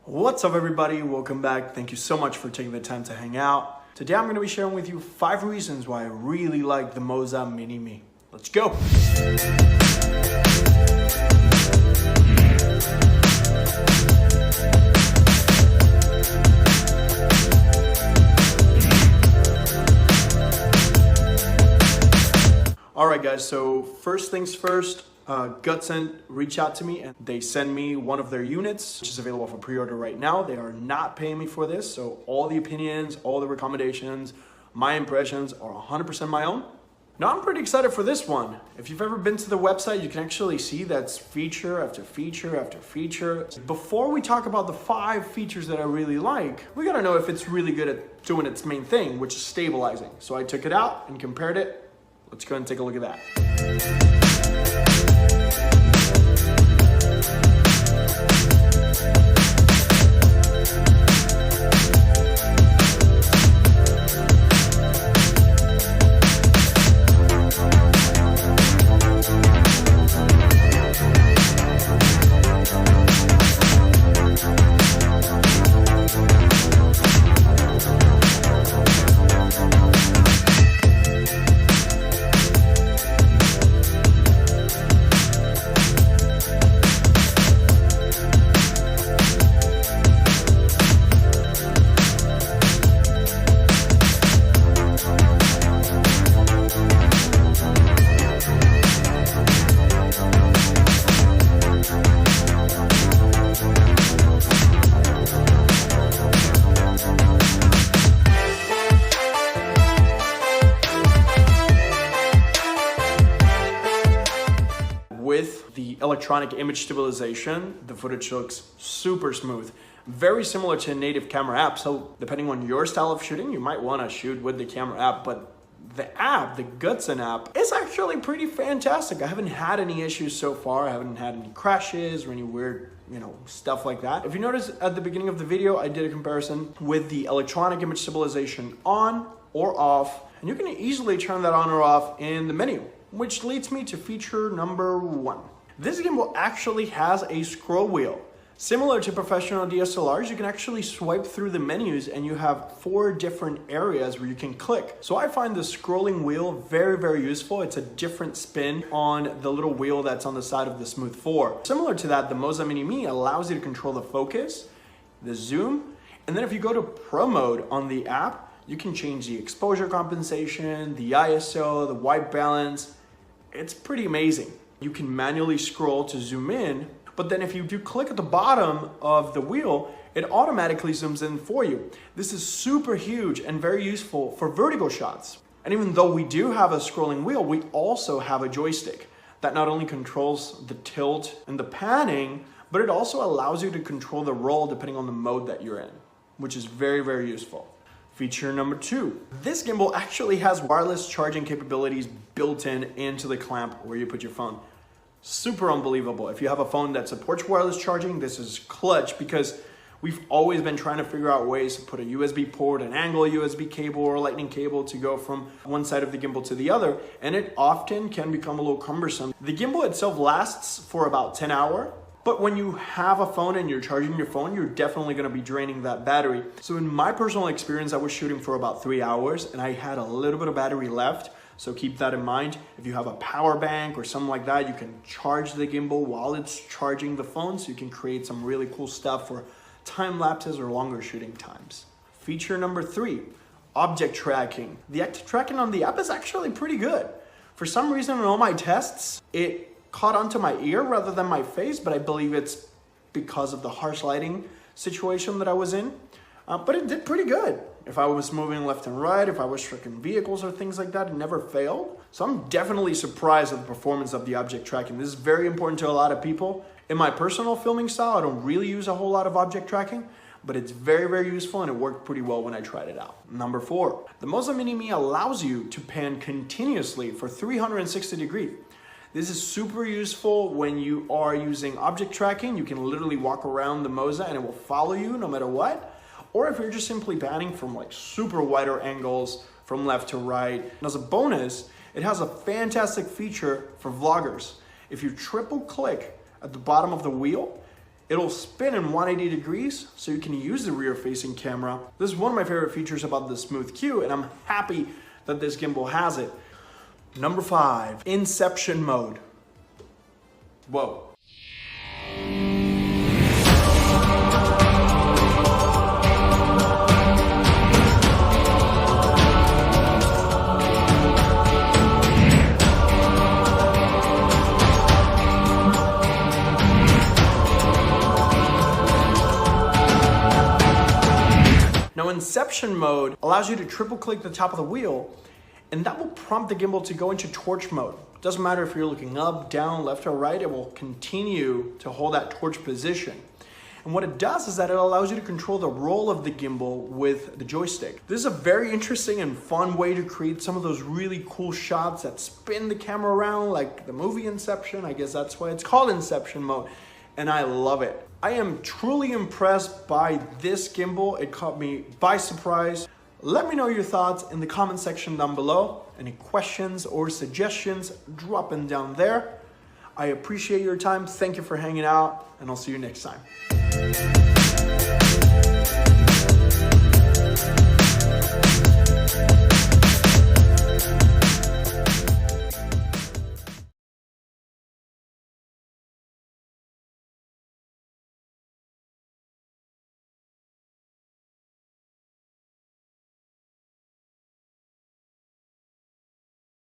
What's up everybody, welcome back. Thank you so much for taking the time to hang out. Today I'm going to be sharing with you 5 reasons why I really like the Moza Mini Mi. Let's go! Alright guys, so first things first, Gutsend reached out to me and they send me one of their units, which is available for pre-order right now. They are not paying me for this, so all the opinions, all the recommendations, my impressions are 100% my own. Now I'm pretty excited for this one. If you've ever been to the website, you can actually see that's feature after feature after feature. Before we talk about the 5 features that I really like, we gotta know if it's really good at doing its main thing, which is stabilizing. So I took it out and compared it. Let's go and take a look at that. With the electronic image stabilization, the footage looks super smooth. Very similar to a native camera app, so depending on your style of shooting, you might want to shoot with the camera app, but the app, the Gutsend app, is actually pretty fantastic. I haven't had any issues so far. I haven't had any crashes or any weird, stuff like that. If you notice at the beginning of the video, I did a comparison with the electronic image stabilization on or off, and you can easily turn that on or off in the menu. Which leads me to feature number 1. This gimbal actually has a scroll wheel. Similar to professional DSLRs, you can actually swipe through the menus and you have 4 different areas where you can click. So I find the scrolling wheel very, very useful. It's a different spin on the little wheel that's on the side of the Smooth 4. Similar to that, the Moza Mini Mi allows you to control the focus, the zoom, and then if you go to Pro mode on the app, you can change the exposure compensation, the ISO, the white balance. It's pretty amazing. You can manually scroll to zoom in, but then if you do click at the bottom of the wheel, it automatically zooms in for you. This is super huge and very useful for vertical shots. And even though we do have a scrolling wheel, we also have a joystick that not only controls the tilt and the panning, but it also allows you to control the roll depending on the mode that you're in, which is very, very useful. Feature number 2. This gimbal actually has wireless charging capabilities built into the clamp where you put your phone. Super unbelievable. If you have a phone that supports wireless charging, this is clutch because we've always been trying to figure out ways to put a USB port, an angle USB cable, or a lightning cable to go from one side of the gimbal to the other, and it often can become a little cumbersome. The gimbal itself lasts for about 10 hours. But when you have a phone and you're charging your phone, you're definitely going to be draining that battery. So in my personal experience, I was shooting for about 3 hours and I had a little bit of battery left. So keep that in mind. If you have a power bank or something like that, you can charge the gimbal while it's charging the phone. So you can create some really cool stuff for time lapses or longer shooting times. Feature number 3, object tracking. The active tracking on the app is actually pretty good. For some reason in all my tests, it caught onto my ear rather than my face, but I believe it's because of the harsh lighting situation that I was in. But it did pretty good. If I was moving left and right, if I was tracking vehicles or things like that, it never failed. So I'm definitely surprised at the performance of the object tracking. This is very important to a lot of people. In my personal filming style, I don't really use a whole lot of object tracking, but it's very, very useful and it worked pretty well when I tried it out. Number 4, the Moza Mini Mi allows you to pan continuously for 360 degrees. This is super useful when you are using object tracking. You can literally walk around the Moza and it will follow you no matter what. Or if you're just simply panning from like super wider angles from left to right. And as a bonus, it has a fantastic feature for vloggers. If you triple click at the bottom of the wheel, It'll spin in 180 degrees, so you can use the rear-facing camera. This is one of my favorite features about the Smooth Q, and I'm happy that this gimbal has it. Number 5, Inception mode. Whoa. Now, Inception mode allows you to triple click the top of the wheel, and that will prompt the gimbal to go into torch mode. Doesn't matter if you're looking up, down, left, or right, it will continue to hold that torch position. And what it does is that it allows you to control the roll of the gimbal with the joystick. This is a very interesting and fun way to create some of those really cool shots that spin the camera around, like the movie Inception. I guess that's why it's called Inception mode, and I love it. I am truly impressed by this gimbal. It caught me by surprise. Let me know your thoughts in the comment section down below. Any questions or suggestions, drop them down there. I appreciate your time. Thank you for hanging out, and I'll see you next time.